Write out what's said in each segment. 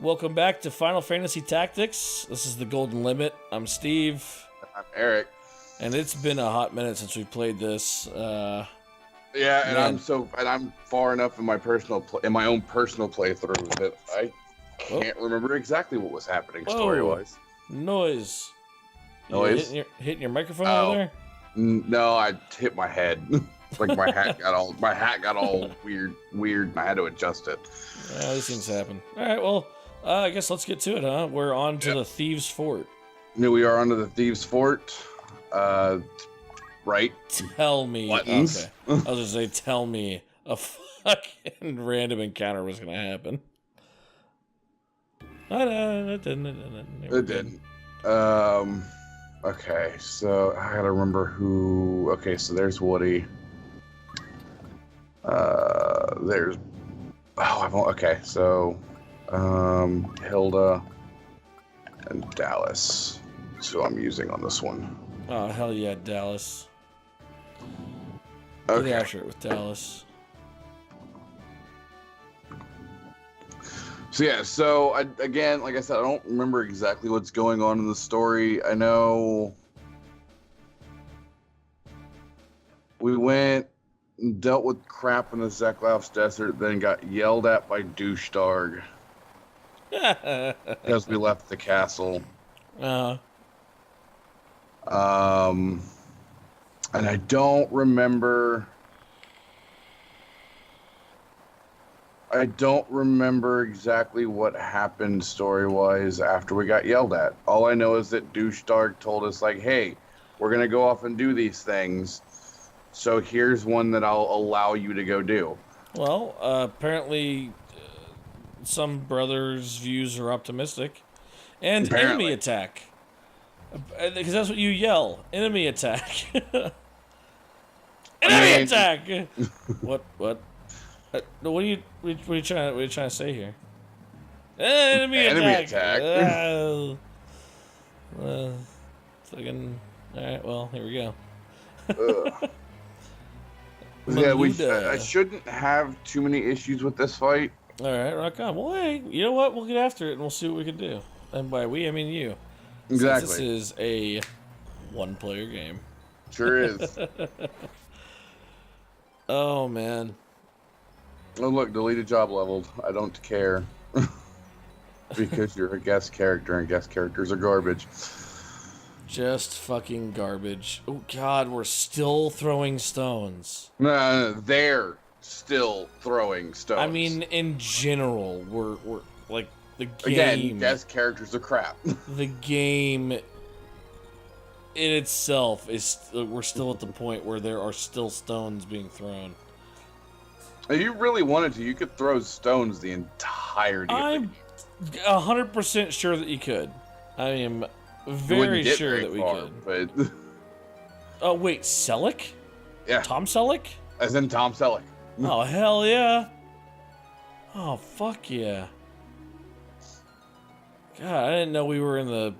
Welcome back to Final Fantasy Tactics. This is the Golden Limit. I'm Steve. I'm Eric. And it's been a hot minute since we played this. Yeah, and I'm far enough in my own personal playthrough that I can't remember exactly what was happening story-wise. Noise. Noise? Hitting your microphone over there? No, I hit my head. Like my hat got all weird, and I had to adjust it. Yeah, these things happen. All right, well, I guess let's get to it, huh? We're on to the Thieves' Fort. We are onto the Thieves' Fort. Right? Tell me. Buttons. Okay. I was going to say, tell me a fucking random encounter was going to happen. It didn't. Okay, so I gotta remember who. Okay, so there's Woody. There's. Okay, so Hilda and Dallas. That's who I'm using on this one. Oh, hell yeah, Dallas. Okay. Get after it with Dallas. So yeah, again, like I said, I don't remember exactly what's going on in the story. I know we went and dealt with crap in the Zeklauf's desert, then got yelled at by Douchdarg because we left the castle. And I don't remember exactly what happened story-wise after we got yelled at. All I know is that Douchdarg told us, like, hey, we're going to go off and do these things, so here's one that I'll allow you to go do. Well, apparently some brothers' views are optimistic. And Apparently. Enemy attack. Because that's what you yell. Enemy attack. Enemy attack! What? What are you trying to say here? Enemy attack. Fucking. All right. Well, here we go. Yeah, I shouldn't have too many issues with this fight. All right, rock on. Well, hey, you know what? We'll get after it and we'll see what we can do. And by we, I mean you. Exactly. Since this is a one-player game. Sure is. Oh man. Oh look, deleted job leveled. I don't care. Because you're a guest character and guest characters are garbage. Just fucking garbage. Oh god, we're still throwing stones. No, they're still throwing stones. I mean, in general, we're like the game. Again, guest characters are crap. The game in itself is. We're still at the point where there are still stones being thrown. If you really wanted to, you could throw stones the entirety of the game. I'm 100% sure that you could. I am very sure that we could. But oh wait, Selleck? Yeah. Tom Selleck? As in Tom Selleck. Oh hell yeah! Oh fuck yeah! God, I didn't know we were in the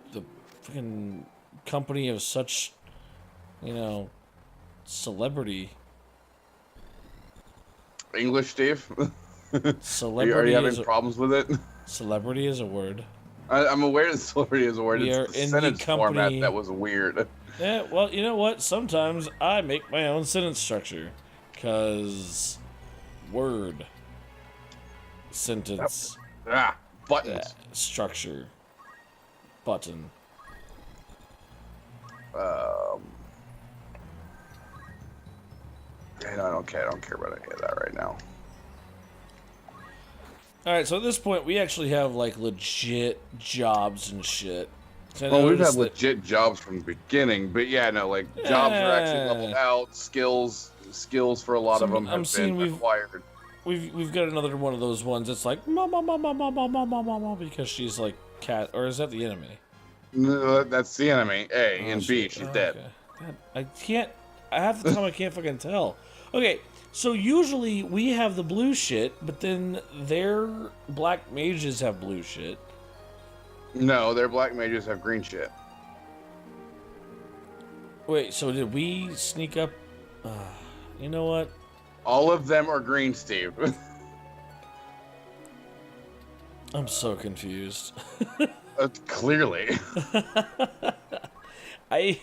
fucking company of such, celebrity. English, Steve? Celebrity. Are you having problems with it? Celebrity is a word. I'm aware that celebrity is a word. We are it's the in sentence the company... format that was weird. Yeah, well, you know what? Sometimes I make my own sentence structure. Because... Word. Sentence. Buttons. Structure. Button. I don't care about any of that right now. Alright, so at this point, we actually have, like, legit jobs and shit. Well, we've had legit jobs from the beginning, but yeah, no, like, jobs are actually leveled out, skills for a lot of them have been acquired. We've got another one of those ones that's like, mama, because she's like, cat, or is that the enemy? No, that's the enemy, A, and B, she's dead. God, half the time I can't fucking tell. Okay, so usually we have the blue shit, but then their black mages have blue shit. No, their black mages have green shit. Wait, so did we sneak up? You know what? All of them are green, Steve. I'm so confused. Clearly. I'm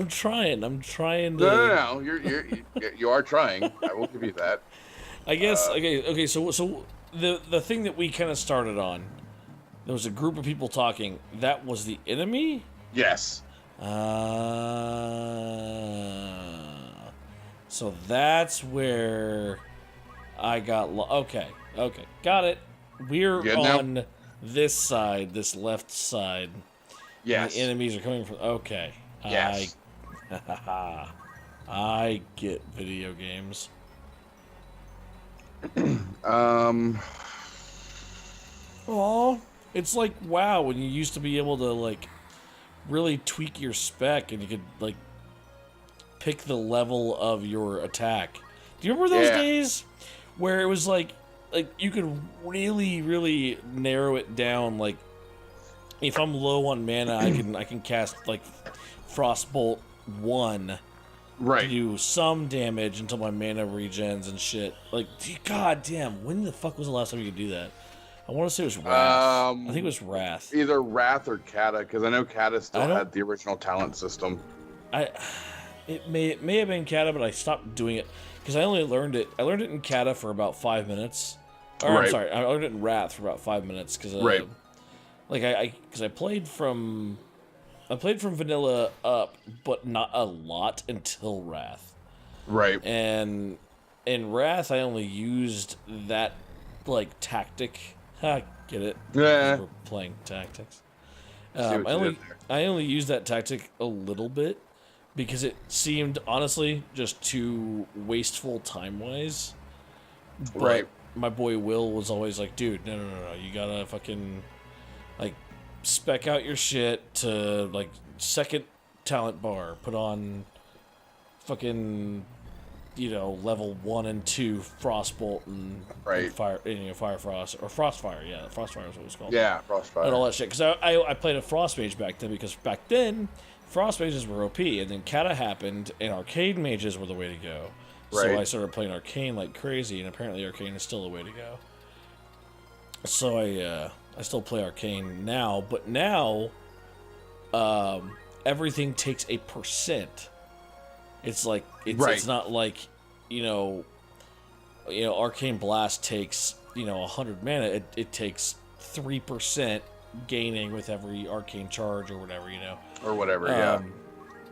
trying. I'm trying to. No. You are trying. I will give you that. I guess. Okay. So the thing that we kind of started on, there was a group of people talking. That was the enemy. Yes. So that's where I got. Okay. Got it. We're Good now? on this side, this left side. Yes. The enemies are coming from. Okay. Yes. I get video games. Oh, it's like WoW when you used to be able to like really tweak your spec and you could like pick the level of your attack. Do you remember those days where it was like you could really narrow it down? Like if I'm low on mana, I can cast like Frostbolt 1 Right. to do some damage until my mana regens and shit. Like, god damn, when the fuck was the last time you could do that? I want to say it was Wrath. I think it was Wrath. Either Wrath or Kata, because I know Kata still had the original talent system. It may have been Kata, but I stopped doing it because I only learned it. I learned it in Kata for about 5 minutes. Or, Right. I'm sorry, I learned it in Wrath for about 5 minutes because Right. like I played from vanilla up, but not a lot until Wrath. Right. And in Wrath, I only used that like tactic. Ha, get it? Yeah. We're playing tactics. See what you did there. I only used that tactic a little bit because it seemed honestly just too wasteful time wise. But Right. my boy Will was always like, dude, no, you gotta fucking like spec out your shit to like second talent bar, put on fucking level 1 and 2 Frostbolt and Right. fire, Fire Frost or Frostfire. Yeah, Frostfire is what it was called. Yeah, Frostfire. And all that shit. Because I played a Frost Mage back then because back then Frost Mages were OP, and then Kata happened, and Arcade Mages were the way to go. So Right. I started playing Arcane like crazy, and apparently Arcane is still the way to go. So I still play Arcane now, but now everything takes a percent. It's like it's not like Arcane Blast takes 100 mana. It takes 3% gaining with every arcane charge or whatever. Or whatever. Yeah.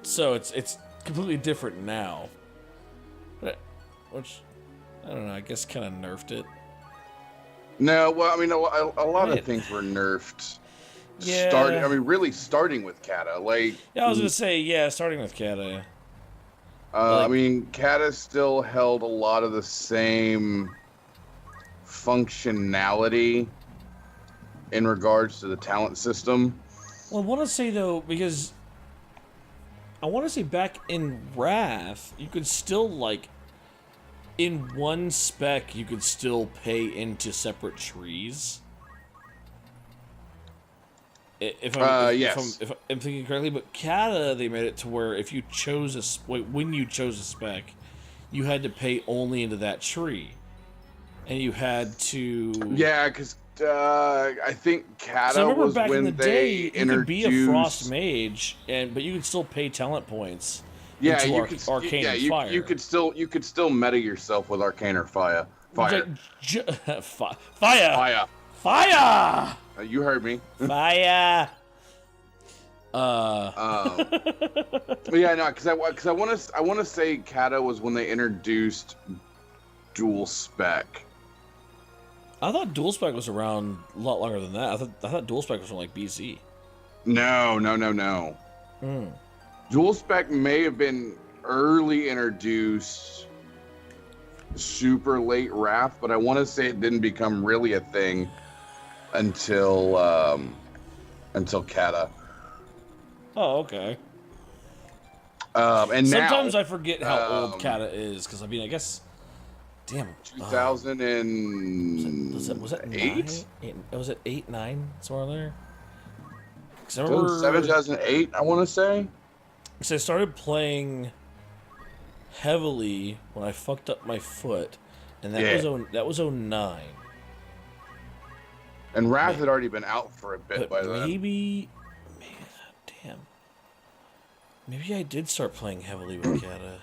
So it's completely different now. Which I don't know. I guess kind of nerfed it. No, well, I mean, a lot Right. of things were nerfed. Yeah. Really starting with Kata. Like, Yeah, I was gonna say starting with Kata. I mean, Kata still held a lot of the same functionality in regards to the talent system. Well, I want to say though, because I want to say back in Wrath, you could still like in one spec you could still pay into separate trees. If I'm thinking correctly, but Kata they made it to where if you chose when you chose a spec, you had to pay only into that tree, and you had to. Yeah, because I think Kata So I remember was back when in the they day, you introduced. could be a Frost Mage, but you could still pay talent points. Yeah, into you could. Arcane Yeah, and Fire. you could still meta yourself with Arcane or Fire. Fire. Fire! Fire! You heard me. Fire! But yeah, no, because I want to say Kata was when they introduced dual spec. I thought dual spec was around a lot longer than that. I thought dual spec was from like BC. No. Dual spec may have been early introduced, super late Wrath, but I want to say it didn't become really a thing until Kata. Oh, okay. And Sometimes now, I forget how old Kata is because I mean I guess, damn, 2000 and was that 8? 9? Was it 8, 9 somewhere there? 'Cause I remember 2008, I want to say. So I started playing heavily when I fucked up my foot, and that was 09. And Wrath had already been out for a bit by then. Maybe, man, damn. Maybe I did start playing heavily with Kata.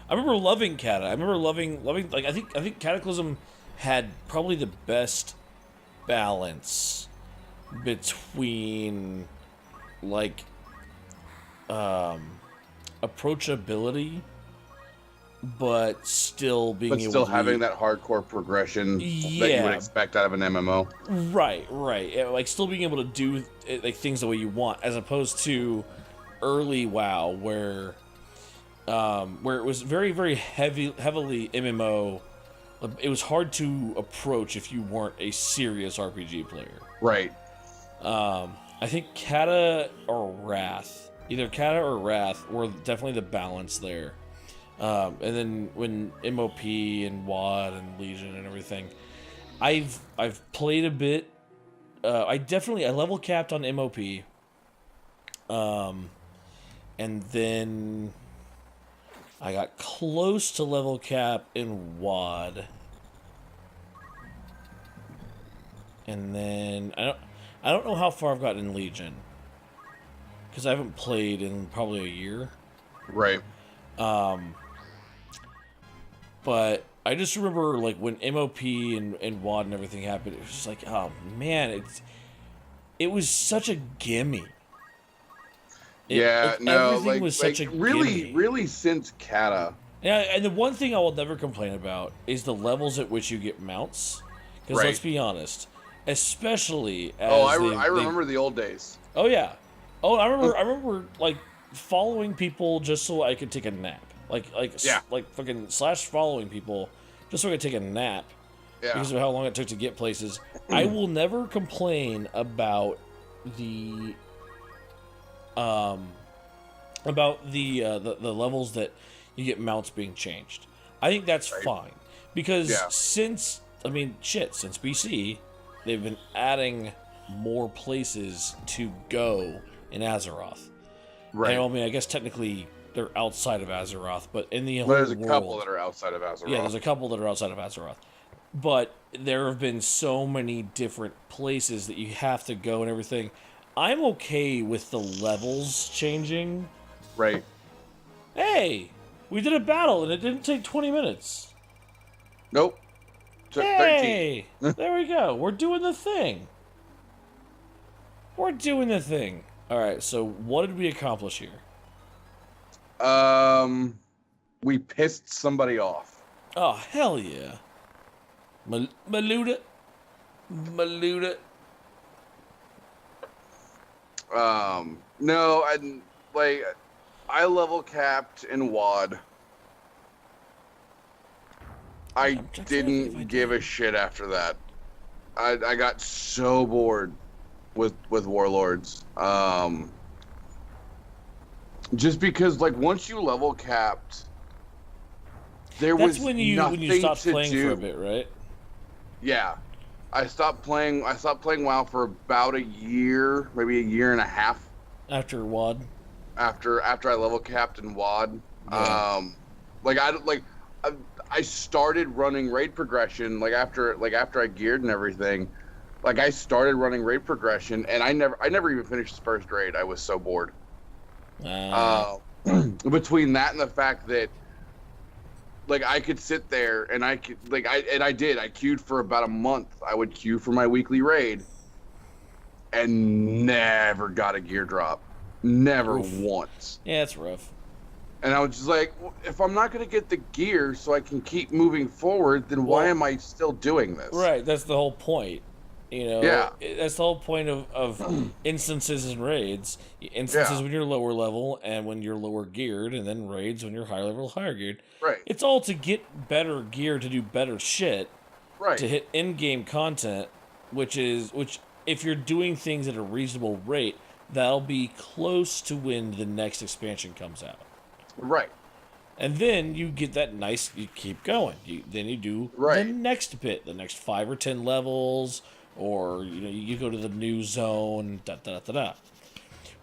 I remember loving Kata. I remember loving like I think Cataclysm had probably the best balance between like approachability but still being able to having that hardcore progression that you would expect out of an MMO. Right. Yeah, like still being able to do like things the way you want, as opposed to early WoW where it was very, very heavily MMO. It was hard to approach if you weren't a serious RPG player. Right. I think Kata or Wrath, either Kata or Wrath, were definitely the balance there. And then when MOP and WoD and Legion and everything, I've played a bit. I level capped on MOP. And then I got close to level cap in WoD. And then I don't know how far I've gotten in Legion, because I haven't played in probably a year. Right. But I just remember like when MOP and WoD and everything happened, it was just like, oh man, it was such a gimme. Everything was such a gimme. really since Kata. Yeah, and the one thing I will never complain about is the levels at which you get mounts. Because let's be honest, especially as I remember the old days. Oh yeah. Oh, I remember like following people just so I could take a nap. Like fucking following people just so I could take a nap. Yeah. Because of how long it took to get places. I will never complain about the levels that you get mounts being changed. I think that's fine, because since BC, they've been adding more places to go in Azeroth. Right. And, I guess technically they're outside of Azeroth, but in the whole world, there's a couple that are outside of Azeroth. Yeah, there's a couple that are outside of Azeroth. But there have been so many different places that you have to go and everything. I'm okay with the levels changing. Right. Hey, we did a battle and it didn't take 20 minutes. Nope. Took 13. There we go. We're doing the thing. All right, so what did we accomplish here? We pissed somebody off. Oh, hell yeah. Maluda. No, I level capped in WoD. I didn't give a shit after that. I got so bored with Warlords. Just because once you level capped, that's when you stopped playing for a bit, right? Yeah. I stopped playing WoW for about a year, maybe a year and a half. After WoD? After I level capped in WoD. Yeah. I started running raid progression after I geared and everything. I started running raid progression, and I never even finished the first raid. I was so bored. Between that and the fact that I could sit there and I queued for about a month. I would queue for my weekly raid and never got a gear drop. Never once. Yeah, it's rough. And I was just like, if I'm not going to get the gear so I can keep moving forward, then why am I still doing this? Right, that's the whole point. Yeah. That's the whole point of instances and raids. Instances when you're lower level and when you're lower geared, and then raids when you're higher level, higher geared. Right. It's all to get better gear to do better shit. Right. To hit in-game content, which if you're doing things at a reasonable rate, that'll be close to when the next expansion comes out. Right. And then you get that you keep going. Then you do the next bit, the next 5 or 10 levels, or you go to the new zone,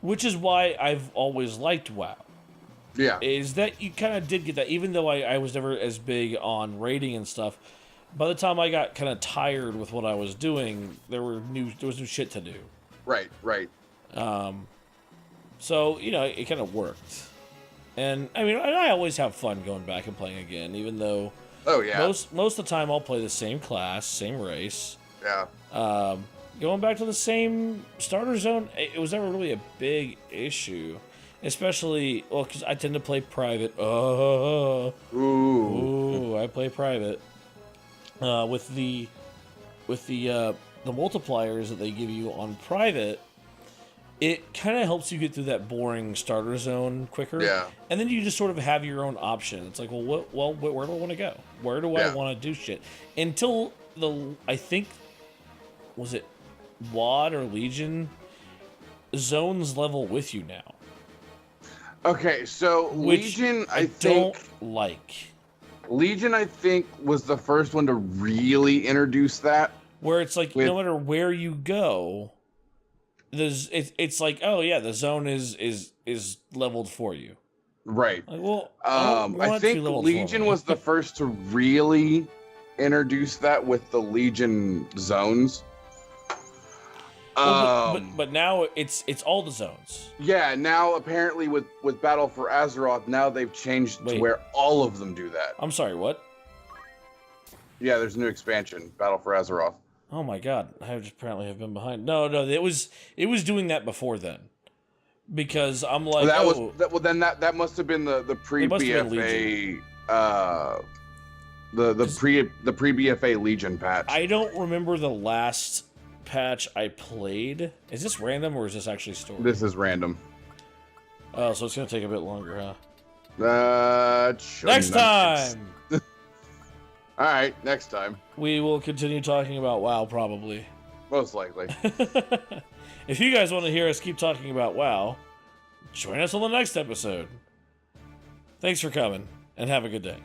which is why I've always liked WoW. Yeah. Is that you kind of did get that, even though I was never as big on raiding and stuff. by the time I got kind of tired with what I was doing, there was new shit to do. Right, right. So, you know, it kind of worked. And I mean, I always have fun going back and playing again, even though Oh yeah. most of the time I'll play the same class, same race. Yeah. Going back to the same starter zone, it was never really a big issue. Especially, well, because I tend to play private. Ooh, I play private. With the multipliers that they give you on private, it kind of helps you get through that boring starter zone quicker. Yeah. And then you just sort of have your own option. It's like, where do I want to go? Where do I want to do shit? Until I think, was it WoD or Legion? Zones level with you now. Okay, so Which Legion, I don't think like. Legion, I think, was the first one to really introduce that. Where it's like, no matter where you go, it's like, oh yeah, the zone is leveled for you. Right. Like, well, I think Legion was the first to really introduce that with the Legion zones. But now it's all the zones. Yeah, now apparently with Battle for Azeroth, now they've changed to where all of them do that. I'm sorry, what? Yeah, there's a new expansion, Battle for Azeroth. Oh my god, I just apparently have been behind. No, it was doing that before then. Because I'm like, that must have been the pre BFA the pre BFA Legion patch. I don't remember the last patch I played. Is this random or is this actually story? This is random. Oh, so it's gonna take a bit longer, huh? Next time. All right, next time. We will continue talking about WoW, probably. Most likely. If you guys want to hear us keep talking about WoW, join us on the next episode. Thanks for coming, and have a good day.